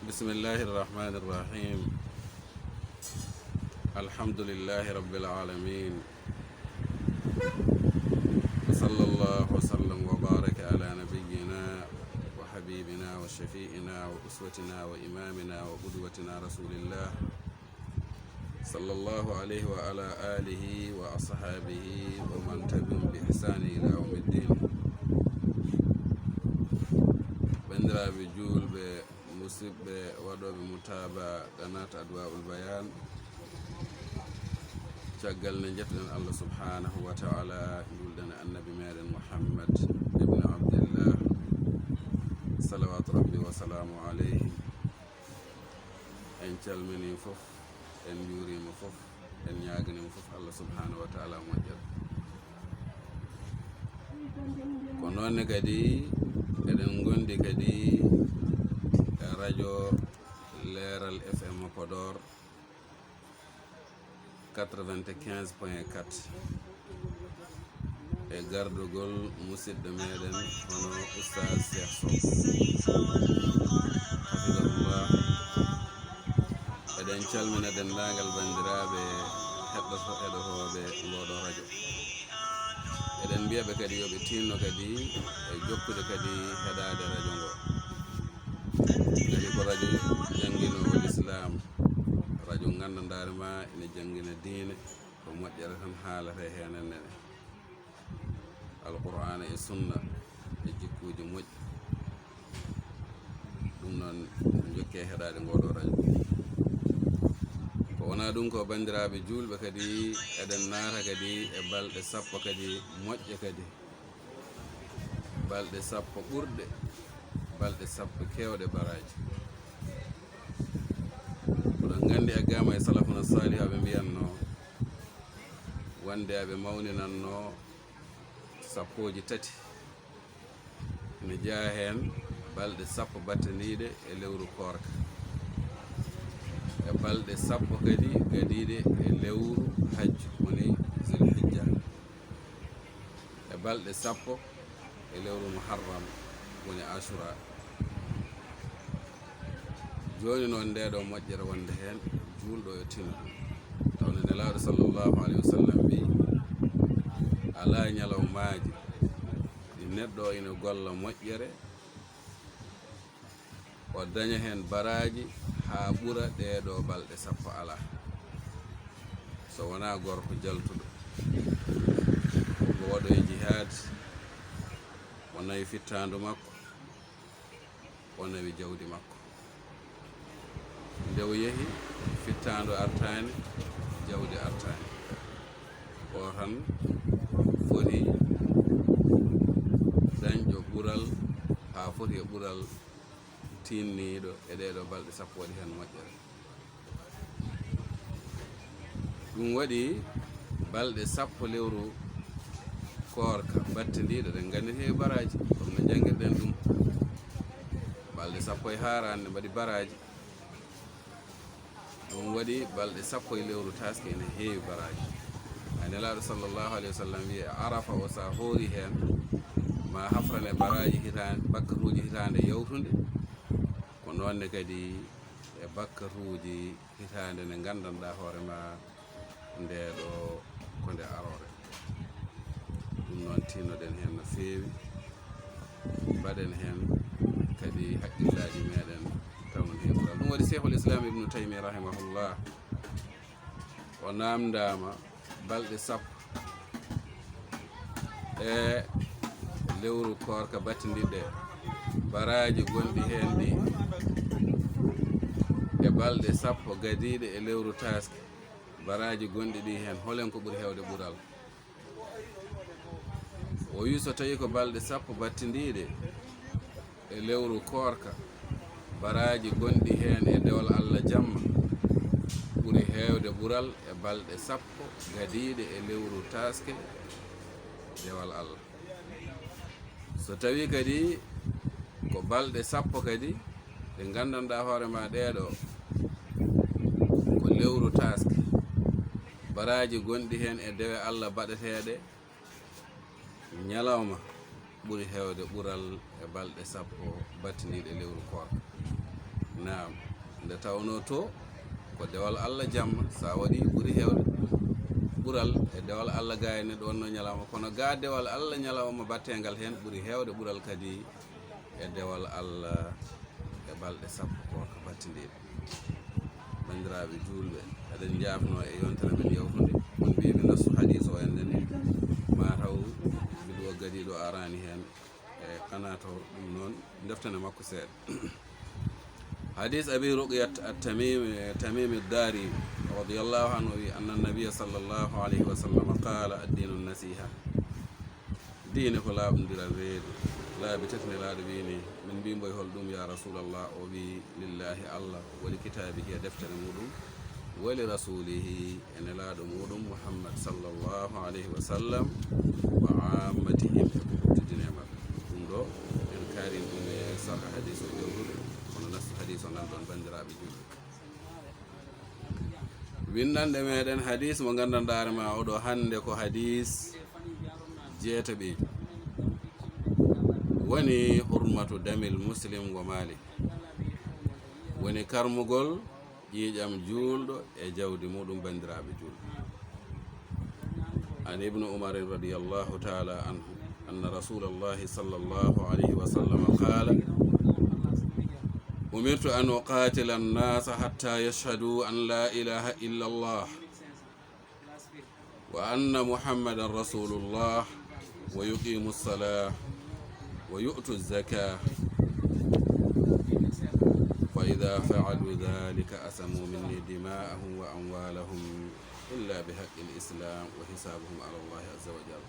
بسم الله الرحمن الرحيم. الحمد لله رب العالمين، وصلى الله وسلم وبارك على نبينا وحبيبنا وشفيئنا وأسوتنا وإمامنا وقدوتنا رسول الله صلى الله عليه وعلى آله وأصحابه ومن تبعهم بإحسان إلى يوم الدين. بندرابي جولبي musidɓe waɗoɓe mutaba qanat adwaul bayan, caggal nde jettuɗen allah subhanahu wa taala julɗen annabi meɗen muhammad ibne abdillah salawatu rabbi wa salamu aleyhi. En calmini fof, en juurima fof, en ñaganima fof allah subhanahu wa taala moƴƴal. Ko noonne kadi eɗen gondi kadi radio Leral FM Podor 95.4 e gardugol musidɗo meɗen hono oustaz Cheikh Sow hafidahullah. Eɗen calmina dendagal bandiraɓe heɗotoɓe ngoɗo radio. Eɗen mbiyaɓe kadi yoɓe tinno kadi e jokkude kadi heɗade radio ngo. Kadi ko radio jangguinowol islam, radio gandandare ma ene jangguina diine, ko moƴƴere tan haalata hen nene alqur'ana e sunna e jikkuji moƴƴi. Ɗum noon jokke heɗade ngoɗo radio. Ko wona ɗum ko bandiraɓe julɓe kadi eɗen naata kadi e balɗe sappo kadi moƴƴe, kadi balɗe sappo ɓurɗe, balɗe sappo kewɗe baraji. Oɗon gandi e gama e salafuna salih aɓe mbiyanno wonde aɓe mawninanno sappoji tati ne jeeya hen balɗe sappo battaniɗe e lewru korka, e balɗe sappo kadi gadiɗe e lewru hajju woni zulhijja, e balɗe sappo e lewru muharram woni ashura. Joni noon ndeɗo moƴƴere wonde hen julɗo yo tino tawne nelaɗo sallllahu alayhi wa sallam mbi ala ñalawmaji ɗi neɗɗo ina golla moƴƴere o daña hen baraji ha ɓuura ɗeɗo balɗe sappo ala, so wona gorko jaltuɗo mo waɗo e jihad, o nawi fittandu makko, o nawi jawdi makko. Nde o yeehi fittandu artani, jawdi artani, o tan foti dañƴo ɓuural ha foti e ɓuural tinniɗo e ɗeɗo balɗe sappo waɗi hen moƴƴere. Ɗum waɗi balɗe sappo lewru korka battidiɗo ɗen gandete baraji, ɗum no jangguirɗen ɗum. Balɗe sappo e harande mbaɗi baraji, ɗum waɗi balɗe sappo e lewru taske ene heewi baraji. Ay nelaɗo sallllahu alayhi wa sallam wiye arafa o sa hoori hen ma hafrane baraji hitande bakkatuji hitande yawtude, ko nonne kadi e bakkatuji hitande nde gandanɗa hoorema ndeɗo ko nde arore. Ɗum noon tinnoɗen hen no feewi, mbaɗen hen kadi haqqillaji meɗen tawon heɓural. Ɗum waɗi cheikhul islam ibnu taymi rahimahullah o namdama balɗe sappo e lewru korka battidiɗɗe baraji gonɗi hen ɗi e balɗe sappo gadiɗe e lewru taske baraji gonɗi ɗi hen holen ko ɓuuri hewde ɓuural. O wi so tawi ko balɗe sappo battidiɗe e lewru korka baraji gonɗi hen e dewal allah jamma ɓuuri hewde ɓuural e balɗe sappo gadiɗe e lewru taske dewal allah. So tawi kadi ko balɗe sappo kadi ɗe gandanɗa hoorema ɗeɗo ko lewru taske baraji gonɗi hen e dewe allah baɗeteɗe ñalawma ɓuuri hewde ɓuural e balɗe sappo battiniɗe lewru korka. naam nde tawno to ko dewal Allah jamma sa waɗi ɓuri hewde ɓural e dewal Allah ga e neɗɗo wonno ñalawma kono ga dewal Allah ñalawma battegal hen ɓuri hewde ɓural kadi e dewal Allah e balɗe sappo ko battidiɗe bandiraɓe julɓe eɗen jafno e yontere men yawtude on mbimi nasu hadis o endene mataw biɗo gadiɗo arani hen e kanato ɗum noon deftane makko seeɗa حديث أبي رقية تميم الداري رضي الله عنه أن النبي صلى الله عليه وسلم قال الدين النصيحة دينك لا بندر الريد لا بتتني لا دبيني من بين بيهول دوم يا رسول الله وبي لله الله ولكتابه دفتر مودم ولرسوله أن لا دمودم محمد صلى الله عليه وسلم وعامتهم تجنما دو الكارين من صح حديث الجوهر nasu hadis o nanɗon bandiraɓe julɓe windande meɗen hadis mo gandanɗare ma oɗo hande ko hadis jeetaɓe woni hurmatu damil muslim go maali woni karmugol ƴiƴam julɗo e jawdi muɗum bandiraɓe julɓe an ibnu umarin radiallahu taala anhu anna rasulallahi sallllahu alayhi wa sallam qala أمرت أن أقاتل الناس حتى يشهدوا أن لا إله إلا الله وأن محمد رسول الله ويقيموا الصلاة ويؤتوا الزكاة فإذا فعلوا ذلك أسموا مني دماءهم وأموالهم إلا بحق الإسلام وحسابهم على الله عز وجل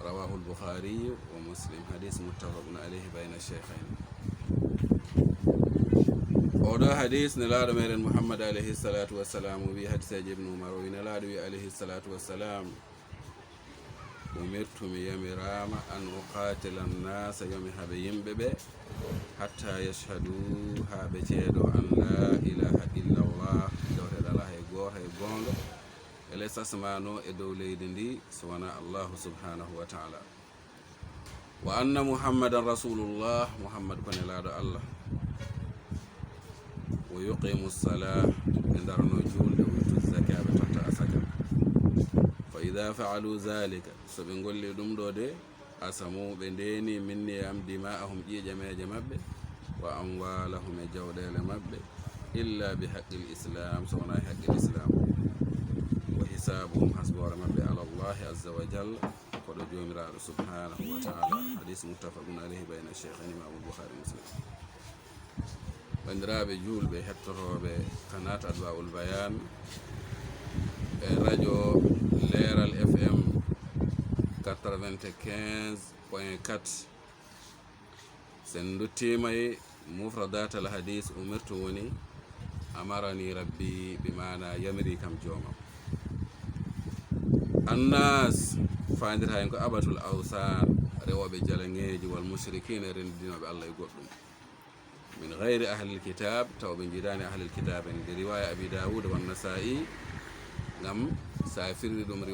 رواه البخاري ومسلم حديث متفق عليه بين الشيخين oɗo hadis ne laaɗo meɗen mouhammad alayhi salatu wassalam o wi hadisaji ibnu oumar o wi ne laaɗo wi alayhi salatu wassalam umirtu mi yamirama an uqatila nnasa yomi haɓe yimɓe ɓe hatta yashhadu haɓe ceeɗo an la ilaha illa llah dewteɗala hay goto hay gonɗo ele sasmano e dow leydi ndi so wona allahu subhanahu wa taala wa anna muhammadan rasulullah muhammad ko ne laaɗo allah wo yuqimu ssalah ɓe darno julde wuytu zaka ɓe totta asaka fa ida faalu zalika so ɓe golli ɗum ɗo de asamu ɓe ndeni minni am dima'ahum ƴiƴameje maɓɓe wa amwalahum e jawɗele maɓɓe illa bi haqqil islam so wona haqqil islam wa hisabuhum hasbore maɓɓe ala llahi azza wa jalla koɗo jomiraɗo subhanahu wa taala hadis muttafaqun alayhi bayna cheikhain imamul boukhari muslim bandiraɓe julɓe hettotoɓe kanat adwaul bayan e radio leeral fm 95.4 sen duttimayi mufradat al hadis umirtu woni amarani rabbi bimana yamiri kam joomam annas fandita hen ko abatul awsan rewoɓe jalaŋeji wal mushrikina rendinoɓe allah e goɗɗum min gayri ahlil kitab taw ɓe jiidani ahlil kitab en de riwaya abi dawud wa nasa'i gam sa firri ɗum riwaya